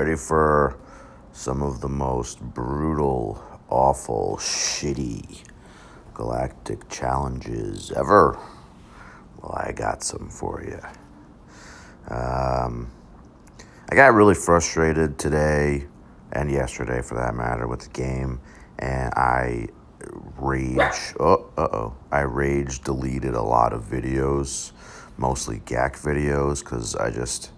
ready for some of the most brutal, awful, shitty Galactic challenges ever? Well, I got some for you. I got really frustrated today and yesterday, for that matter, with the game, and I rage deleted a lot of videos, mostly GAC videos, because I just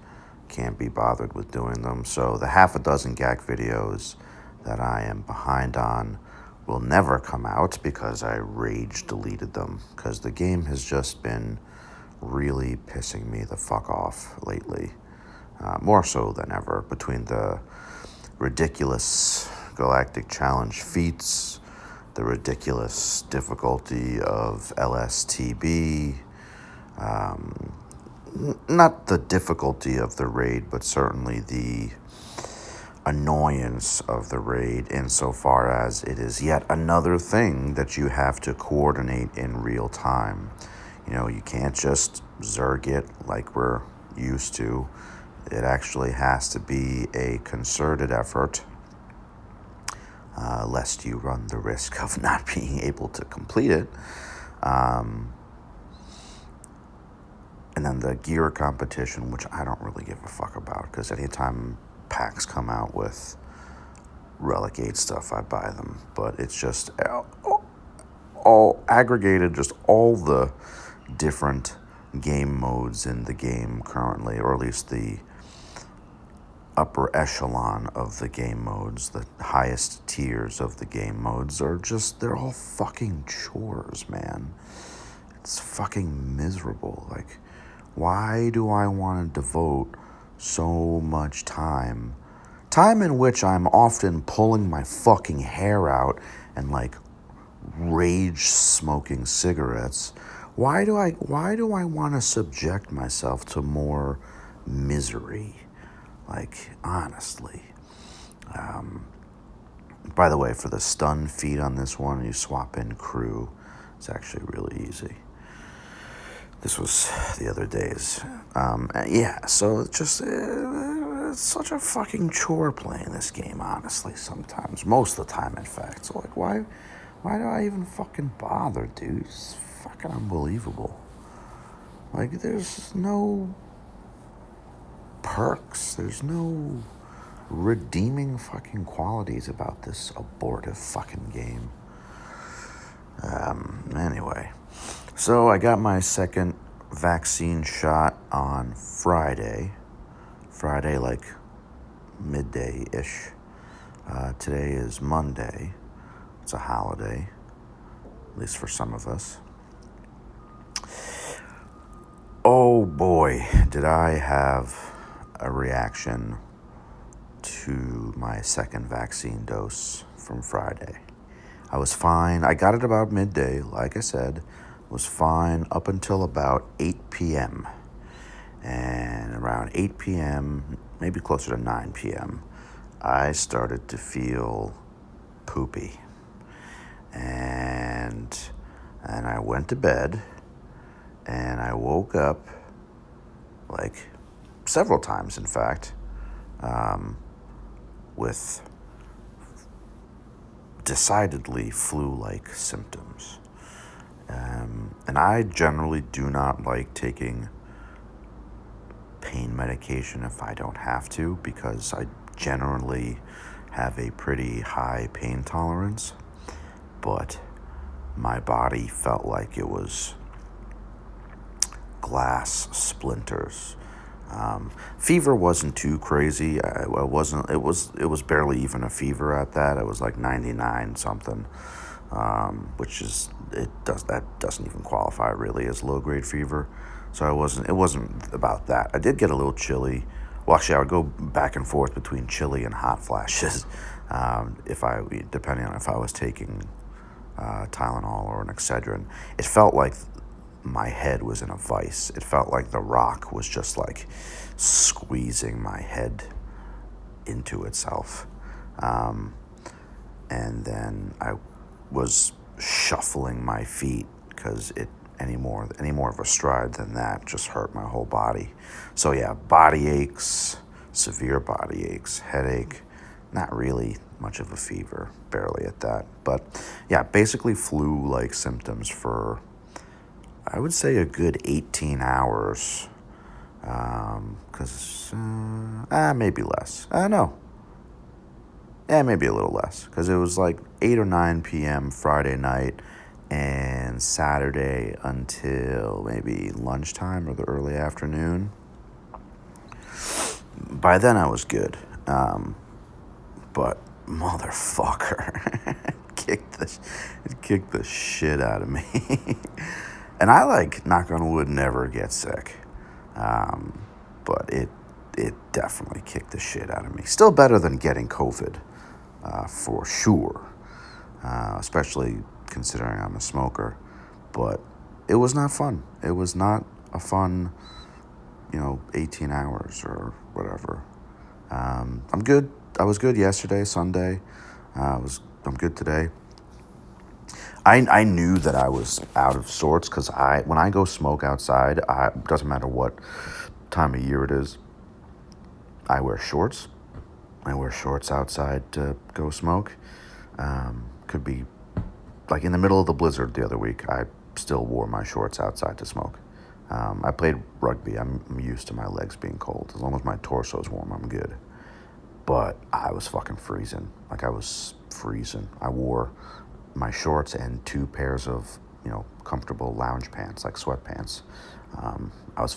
can't be bothered with doing them. So the half a dozen GAC videos that I am behind on will never come out because I rage deleted them, because the game has just been really pissing me the fuck off lately. More so than ever, between the ridiculous Galactic Challenge feats, the ridiculous difficulty of LSTB, not the difficulty of the raid, but certainly the annoyance of the raid, insofar as it is yet another thing that you have to coordinate in real time. You know, you can't just zerg it like we're used to. It actually has to be a concerted effort, lest you run the risk of not being able to complete it. And then the gear competition, which I don't really give a fuck about, because anytime packs come out with Relic 8 stuff, I buy them. But it's just all aggregated, just all the different game modes in the game currently, or at least the upper echelon of the game modes, the highest tiers of the game modes, they're all fucking chores, man. It's fucking miserable. Like, why do I want to devote so much time in which I'm often pulling my fucking hair out and like rage smoking cigarettes? Why do I want to subject myself to more misery? Like, honestly. By the way, for the stun feed on this one, you swap in crew. It's actually really easy. This was the other days. So it's such a fucking chore playing this game, honestly, sometimes. Most of the time, in fact. So, like, why do I even fucking bother, dude? It's fucking unbelievable. Like, there's no perks. There's no redeeming fucking qualities about this abortive fucking game. Anyway, so I got my second vaccine shot on Friday, like midday-ish. Today is Monday. It's a holiday, at least for some of us. Oh boy, did I have a reaction to my second vaccine dose from Friday. I was fine. I got it about midday, like I said. Was fine up until about 8 p.m. And around 8 p.m., maybe closer to 9 p.m., I started to feel poopy. And I went to bed, and I woke up, like, several times, in fact, with decidedly flu-like symptoms. And I generally do not like taking pain medication if I don't have to, because I generally have a pretty high pain tolerance. But my body felt like it was glass splinters. Fever wasn't too crazy. It was barely even a fever at that. It was like 99 something, which doesn't even qualify really as low grade fever. So it wasn't about that. I did get a little chilly. Well, actually, I would go back and forth between chilly and hot flashes, depending on if I was taking Tylenol or an Excedrin. It felt like my head was in a vice. It felt like the rock was just like squeezing my head into itself. And then I was shuffling my feet because any more of a stride than that just hurt my whole body. So yeah, body aches, severe body aches, headache, not really much of a fever, barely at that. But yeah, basically flu-like symptoms for, I would say, a good 18 hours. Maybe less. No. Yeah, maybe a little less. Because it was like 8 or 9 p.m. Friday night and Saturday until maybe lunchtime or the early afternoon. By then I was good. But motherfucker, it kicked the shit out of me. And I, like, knock on wood, never get sick. But it definitely kicked the shit out of me. Still better than getting COVID, for sure. Especially considering I'm a smoker. But it was not fun. It was not a fun, 18 hours or whatever. I'm good. I was good yesterday, Sunday. I'm good today. I knew that I was out of sorts because when I go smoke outside, doesn't matter what time of year it is, I wear shorts. I wear shorts outside to go smoke. Could be like in the middle of the blizzard the other week, I still wore my shorts outside to smoke. I played rugby. I'm used to my legs being cold. As long as my torso's warm, I'm good. But I was fucking freezing. Like, I was freezing. I wore my shorts and 2 pairs of, comfortable lounge pants, like sweatpants. I was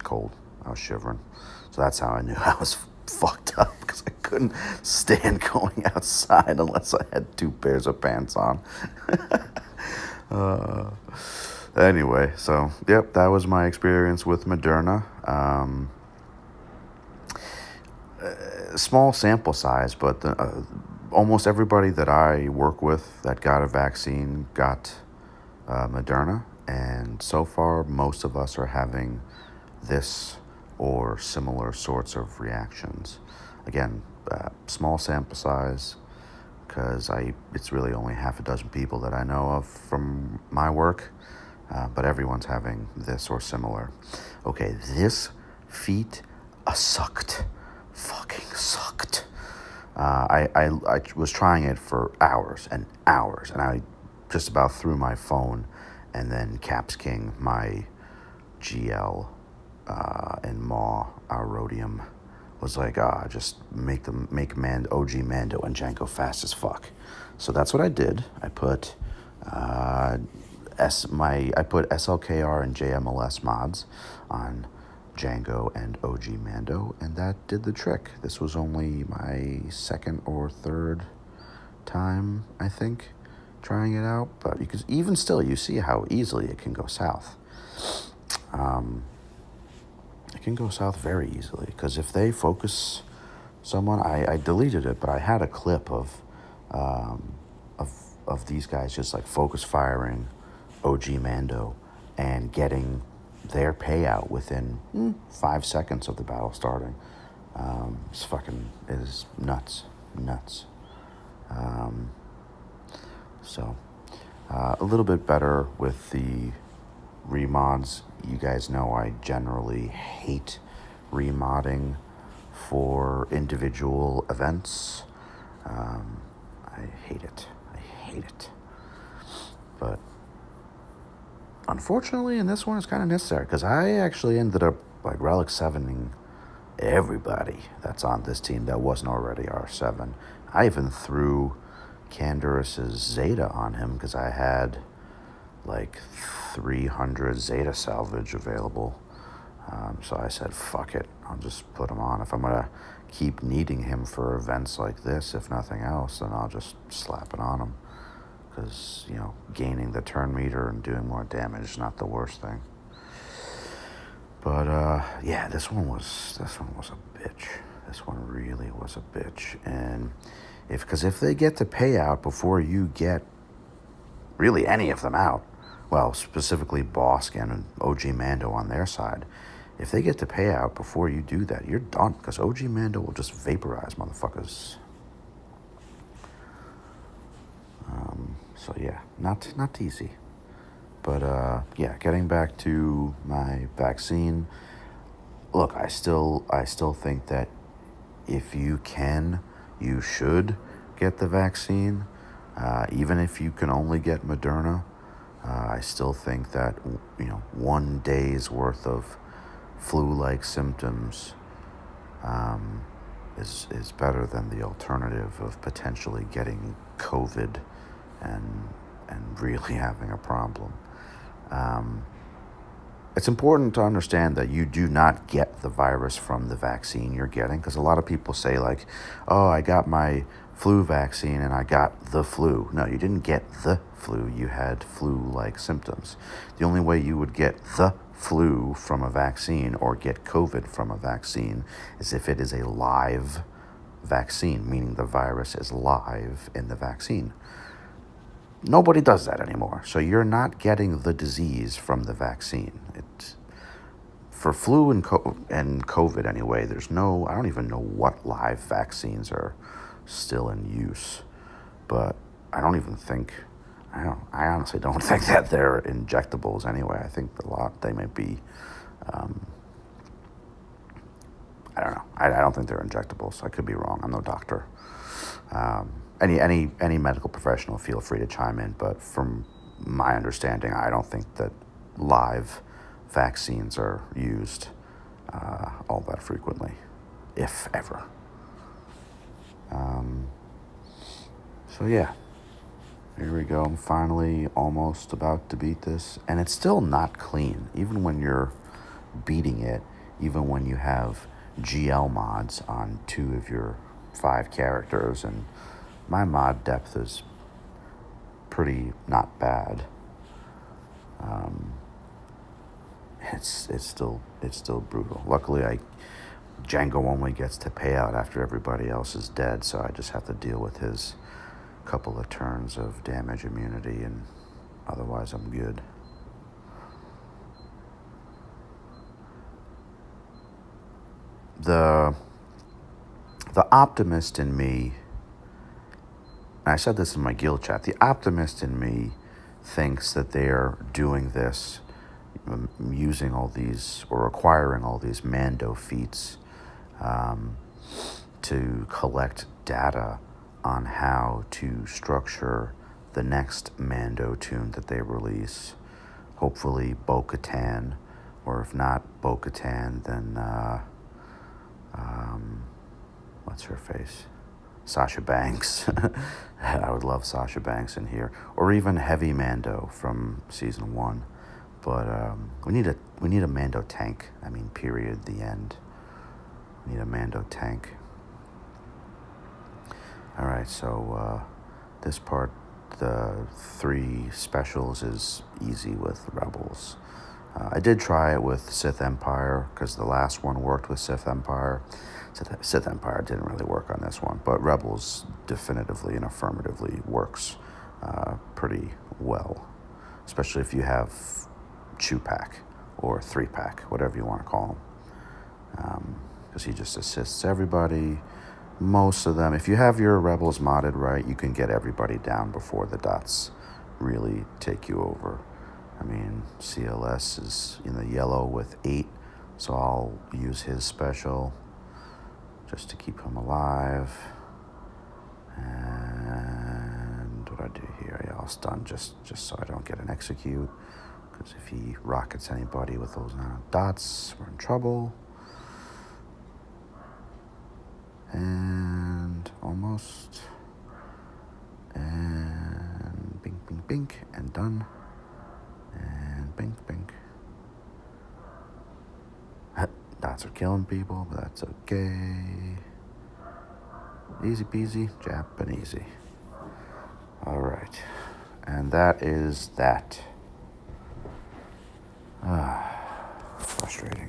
cold. I was shivering. So that's how I knew I was fucked up, because I couldn't stand going outside unless I had 2 pairs of pants on. Anyway, so, yep, that was my experience with Moderna. Small sample size, but almost everybody that I work with that got a vaccine got Moderna, and so far most of us are having this or similar sorts of reactions. Again, small sample size, because it's really only half a dozen people that I know of from my work, but everyone's having this or similar. Okay, this feat sucked. Fucking sucked. I was trying it for hours and hours, and I just about threw my phone and then Caps King my GL and Maw, our Rhodium, was like, just make OG Mando and Django fast as fuck. So that's what I did. I put SLKR and JMLS mods on Django and OG Mando, and that did the trick. This was only my second or third time, I think, trying it out, but because even still, you see how easily it can go south. It can go south very easily, because if they focus someone, I deleted it, but I had a clip of these guys just like focus firing OG Mando and getting their payout within 5 seconds of the battle starting. It is nuts. A little bit better with the remods. You guys know I generally hate remodding for individual events. I hate it. But unfortunately, in this one, it's kind of necessary, because I actually ended up like Relic 7ing everybody that's on this team that wasn't already R7. I even threw Canderous' Zeta on him, because I had like 300 Zeta salvage available. So I said, fuck it, I'll just put him on. If I'm going to keep needing him for events like this, if nothing else, then I'll just slap it on him. Because, gaining the turn meter and doing more damage is not the worst thing. But, yeah, this one was a bitch. This one really was a bitch. And if they get the payout before you get really any of them out, well, specifically Bosk and OG Mando on their side, if they get the payout before you do that, you're done, because OG Mando will just vaporize motherfuckers. So yeah, not easy. But yeah, getting back to my vaccine, look, I still think that if you can, you should get the vaccine, even if you can only get Moderna. I still think that 1 day's worth of flu-like symptoms is better than the alternative of potentially getting COVID and really having a problem. It's important to understand that you do not get the virus from the vaccine you're getting, because a lot of people say like, oh, I got my flu vaccine and I got the flu. No, you didn't get the flu. You had flu-like symptoms. The only way you would get the flu from a vaccine or get COVID from a vaccine is if it is a live vaccine, meaning the virus is live in the vaccine. Nobody does that anymore. So you're not getting the disease from the vaccine. For flu and COVID anyway, I don't even know what live vaccines are still in use. But I honestly don't think that they're injectables anyway. I think they might be, I don't know. I don't think they're injectables. I could be wrong. I'm no doctor. Any medical professional, feel free to chime in. But from my understanding, I don't think that live vaccines are used all that frequently, if ever. So yeah, here we go. I'm finally almost about to beat this, and it's still not clean. Even when you're beating it, even when you have GL mods on 2 of your 5 characters, and my mod depth is pretty not bad. It's still brutal. Luckily, Django only gets to pay out after everybody else is dead, so I just have to deal with his couple of turns of damage immunity, and otherwise I'm good. The optimist in me, and I said this in my guild chat, the optimist in me thinks that they're doing this, using all these, or acquiring all these Mando feats to collect data on how to structure the next Mando tune that they release. Hopefully Bo-Katan, or if not Bo-Katan, then what's her face? Sasha Banks. I would love Sasha Banks in here, or even Heavy Mando from season 1. But we need a Mando tank. I mean, period. The end. We need a Mando tank. All right. So this part, the 3 specials is easy with Rebels. I did try it with Sith Empire because the last one worked with Sith Empire. Sith Empire didn't really work on this one, but Rebels definitively and affirmatively works pretty well, especially if you have 2-pack or 3-pack, whatever you want to call him, because he just assists everybody. Most of them, if you have your Rebels modded right, you can get everybody down before the dots really take you over. I mean, CLS is in the yellow with 8, so I'll use his special just to keep him alive. And what do I do here? Yeah, I'll stun just so I don't get an execute, because if he rockets anybody with those dots, we're in trouble. And almost. And bink, bink, bink, and done. And bink, bink. Dots are killing people, but that's okay. Easy peasy, Japanesey. All right. And that is that. Frustrating.